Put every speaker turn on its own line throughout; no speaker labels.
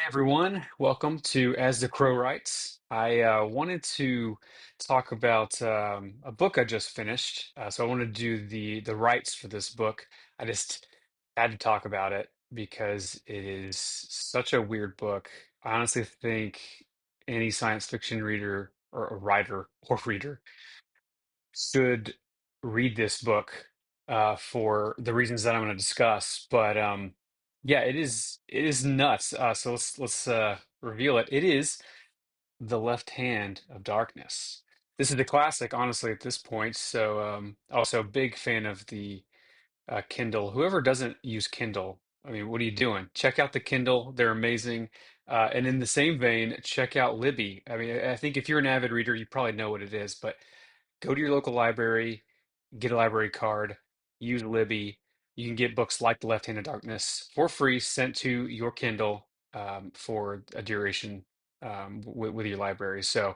Everyone, welcome to As the Crow Writes. I wanted to talk about a book I just finished. So I wanted to do the rights for this book. I just had to talk about it because it is such a weird book. I honestly think any science fiction reader or writer or reader should read this book for the reasons that I'm going to discuss. But yeah, it is nuts. So let's reveal it. It is The Left Hand of Darkness. This is the classic, honestly, at this point. So also a big fan of the Kindle. Whoever doesn't use Kindle, I mean, what are you doing? Check out the Kindle; they're amazing. And in the same vein, check out Libby. I mean, I think if you're an avid reader, you probably know what it is, but go to your local library, get a library card, use Libby. You can get books like The Left Hand of Darkness for free sent to your Kindle for a duration with your library. So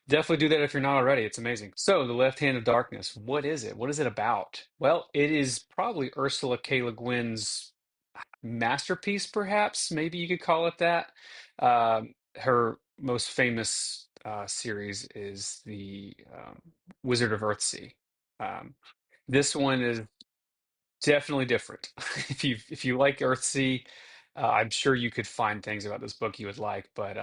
definitely do that if you're not already. It's amazing. So, The Left Hand of Darkness, what is it? What is it about? Well, it is probably Ursula K. Le Guin's masterpiece, perhaps. Maybe you could call it that. Her most famous series is the Wizard of Earthsea. Um, this one is definitely different. If you like Earthsea, I'm sure you could find things about this book you would like. But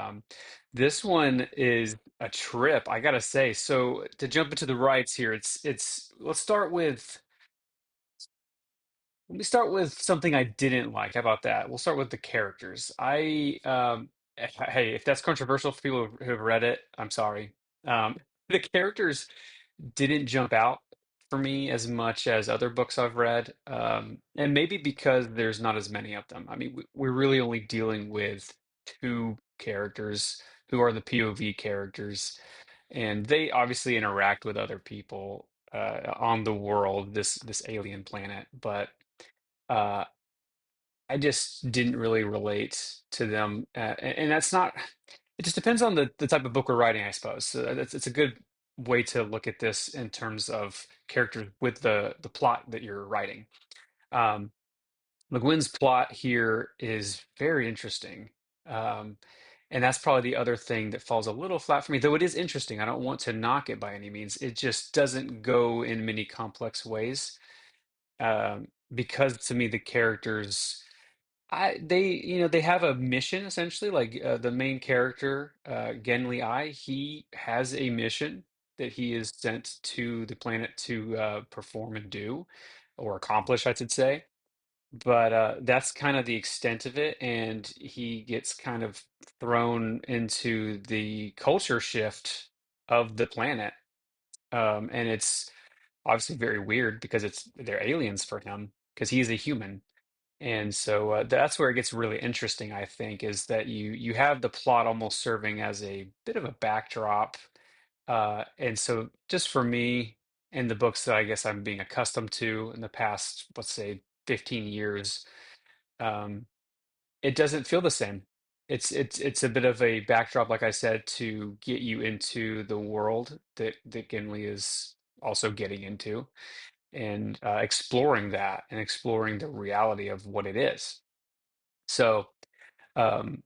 this one is a trip, I gotta say. So to jump into the rights here, it's let me start with something I didn't like. How about that? We'll start with the characters. Hey, if that's controversial for people who have read it, I'm sorry. The characters didn't jump out for me as much as other books I've read, and maybe because there's not as many of them. I mean, we're really only dealing with two characters who are the POV characters, and they obviously interact with other people on the world, this alien planet, but. Uh, I just didn't really relate to them, and that's not. It just depends on the type of book we're writing, I suppose. So it's a good way to look at this in terms of characters with the plot that you're writing. Um, Le Guin's plot here is very interesting, um, and that's probably the other thing that falls a little flat for me. Though it is interesting, I don't want to knock it by any means. It just doesn't go in many complex ways, because to me the characters. They have a mission essentially. Like the main character, Genli I, he has a mission that he is sent to the planet to perform and do, or accomplish, I should say. But that's kind of the extent of it, and he gets kind of thrown into the culture shift of the planet, and it's obviously very weird because they're aliens for him because he's a human. And so that's where it gets really interesting, I think, is that you have the plot almost serving as a bit of a backdrop. And so just for me and the books that I guess I'm being accustomed to in the past, let's say 15 years, um, it doesn't feel the same. It's a bit of a backdrop, like I said, to get you into the world that Gimli is also getting into and exploring that and exploring the reality of what it is. So, um,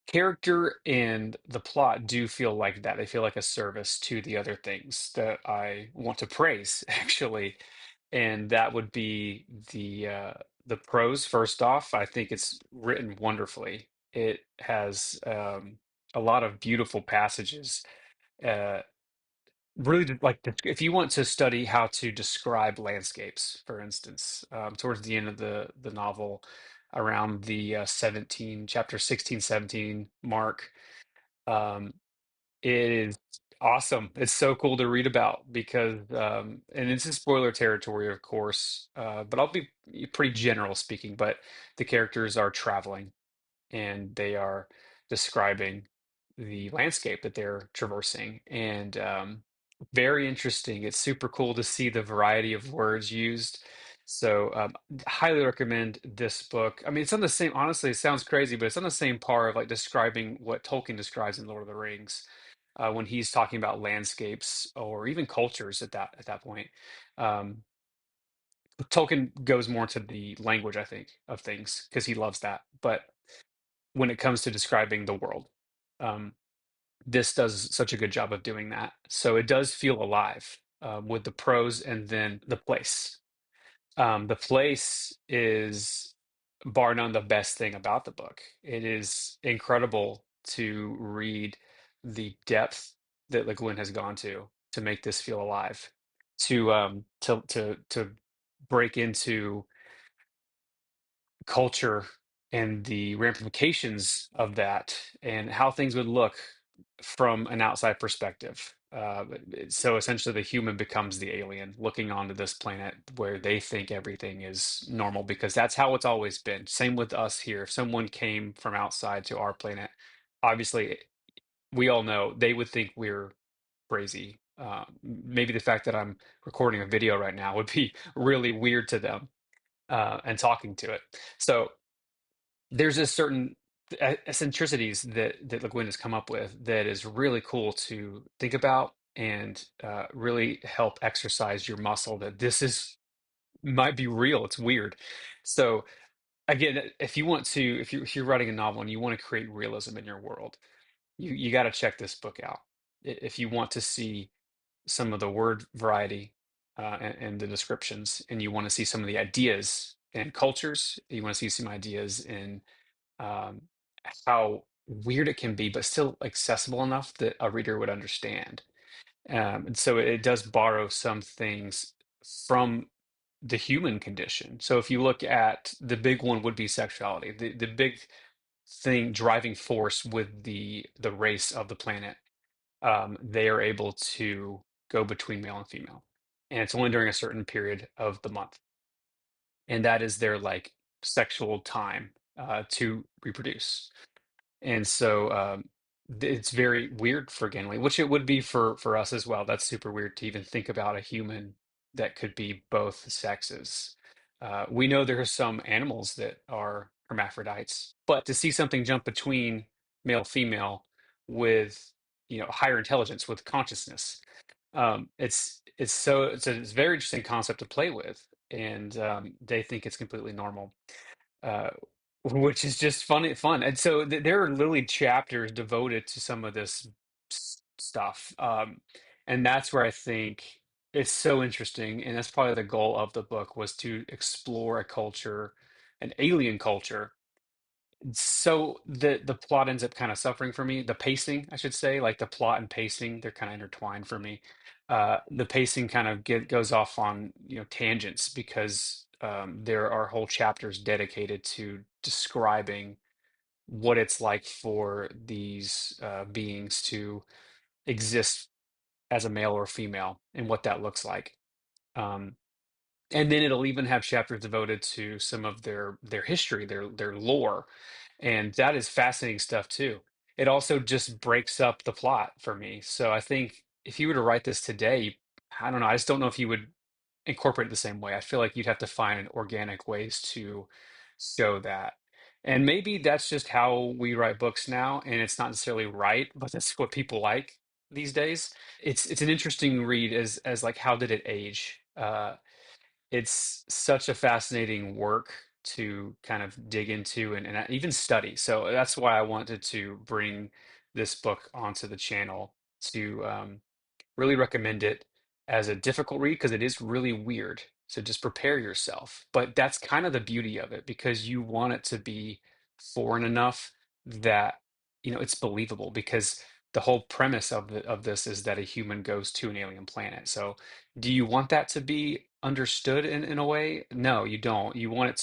character and the plot do feel like that. They feel like a service to the other things that I want to praise, actually. And that would be the prose. First off, I think it's written wonderfully. It has a lot of beautiful passages. Uh, really, if you want to study how to describe landscapes, for instance, towards the end of the novel, around the 17 chapter 16, 17 mark, um, it is awesome. It's so cool to read about because and it's in spoiler territory, of course, but I'll be pretty general speaking. But the characters are traveling and they are describing the landscape that they're traversing. And very interesting. It's super cool to see the variety of words used. So, highly recommend this book. I mean, it's on the same, honestly, it sounds crazy, but it's on the same par of like describing what Tolkien describes in Lord of the Rings, when he's talking about landscapes or even cultures at that point. Um, Tolkien goes more into the language, I think, of things because he loves that. But when it comes to describing the world. Um, this does such a good job of doing that. So it does feel alive with the prose and then the place. The place is bar none the best thing about the book. It is incredible to read the depth that Le Guin has gone to make this feel alive, to break into culture and the ramifications of that and how things would look from an outside perspective. So essentially, the human becomes the alien looking onto this planet where they think everything is normal because that's how it's always been. Same with us here. If someone came from outside to our planet, obviously, we all know they would think we're crazy. Maybe the fact that I'm recording a video right now would be really weird to them and talking to it. So there's a certain eccentricities that Le Guin has come up with that is really cool to think about and really help exercise your muscle that this is might be real. It's weird. So again, if you're writing a novel and you want to create realism in your world, you got to check this book out. If you want to see some of the word variety and the descriptions, and you want to see some of the ideas and cultures, you want to see some ideas in um, how weird it can be, but still accessible enough that a reader would understand. And so it does borrow some things from the human condition. So if you look at the big one would be sexuality, the big thing driving force with the race of the planet. They are able to go between male and female, and it's only during a certain period of the month, and that is their like sexual time to reproduce. And so it's very weird for Gimli, which it would be for us as well. That's super weird to even think about a human that could be both sexes. We know there are some animals that are hermaphrodites, but to see something jump between male female with higher intelligence with consciousness, it's a very interesting concept to play with, and they think it's completely normal uh, which is just fun. And so there are literally chapters devoted to some of this stuff, and that's where I think it's so interesting. And that's probably the goal of the book was to explore a culture, an alien culture. So the plot ends up kind of suffering for me. The pacing, I should say, like the plot and pacing, they're kind of intertwined for me. The pacing kind of goes off on tangents because there are whole chapters dedicated to describing what it's like for these beings to exist as a male or female and what that looks like. Um, and then it'll even have chapters devoted to some of their history, their lore, and that is fascinating stuff too. It also just breaks up the plot for me. So I think if you were to write this today, I don't know, I just don't know if you would incorporate it the same way. I feel like you'd have to find organic ways to show that. And maybe that's just how we write books now, and it's not necessarily right, but that's what people like these days. It's an interesting read as like how did it age? It's such a fascinating work to kind of dig into and even study. So that's why I wanted to bring this book onto the channel to really recommend it as a difficult read because it is really weird. So just prepare yourself. But that's kind of the beauty of it because you want it to be foreign enough that it's believable because the whole premise of this is that a human goes to an alien planet. So do you want that to be understood in a way? No, you don't. You want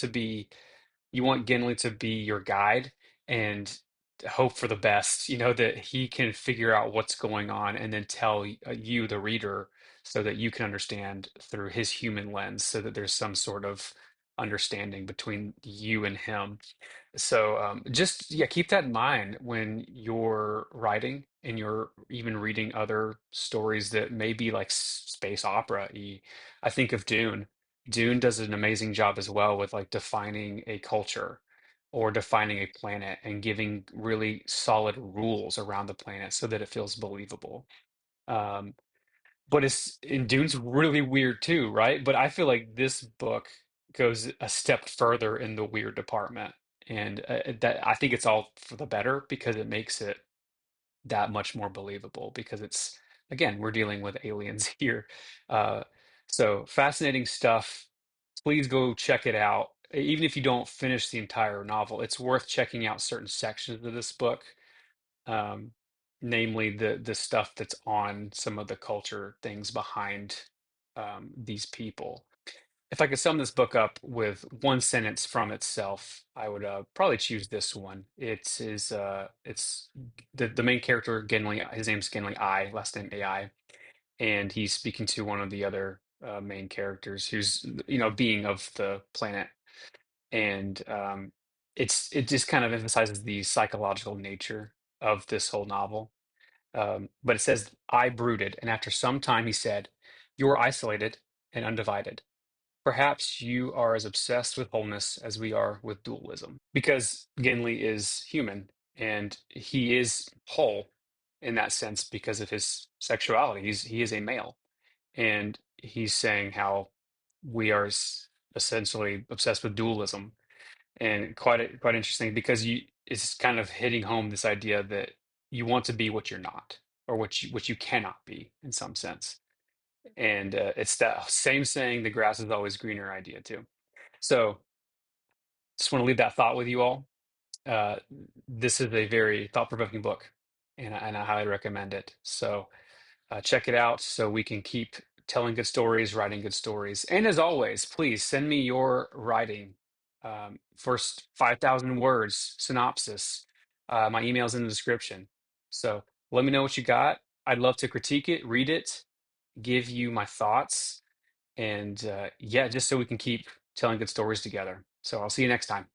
Gimli to be your guide and hope for the best, that he can figure out what's going on and then tell you, the reader, so that you can understand through his human lens, so that there's some sort of understanding between you and him. So just yeah, keep that in mind when you're writing and you're even reading other stories that may be like space opera-y. I think of Dune. Dune does an amazing job as well with like defining a culture or defining a planet and giving really solid rules around the planet so that it feels believable. Um, but it's and Dune's really weird too, right? But I feel like this book goes a step further in the weird department. And that I think it's all for the better because it makes it that much more believable because it's again we're dealing with aliens here. Uh, so fascinating stuff. Please go check it out. Even if you don't finish the entire novel, it's worth checking out certain sections of this book, um, namely the stuff that's on some of the culture things behind these people. If I could sum this book up with one sentence from itself, I would probably choose this one. It's the main character, Ginley. His name's Ginley I, last name AI, and he's speaking to one of the other main characters, who's being of the planet, and it just kind of emphasizes the psychological nature of this whole novel. But it says, "I brooded, and after some time, he said, 'You are isolated and undivided. Perhaps you are as obsessed with wholeness as we are with dualism.'" Because Gimli is human and he is whole in that sense because of his sexuality. He is a male, and he's saying how we are essentially obsessed with dualism, and quite interesting because you it's kind of hitting home this idea that you want to be what you're not, or what you cannot be in some sense. And it's that same saying, the grass is always greener idea too. So just want to leave that thought with you all. Uh, this is a very thought-provoking book, and I highly recommend it. So check it out so we can keep telling good stories, writing good stories. And as always, please send me your writing. First 5,000 words synopsis. My email's in the description. So let me know what you got. I'd love to critique it, read it, give you my thoughts, and yeah, just so we can keep telling good stories together. So I'll see you next time.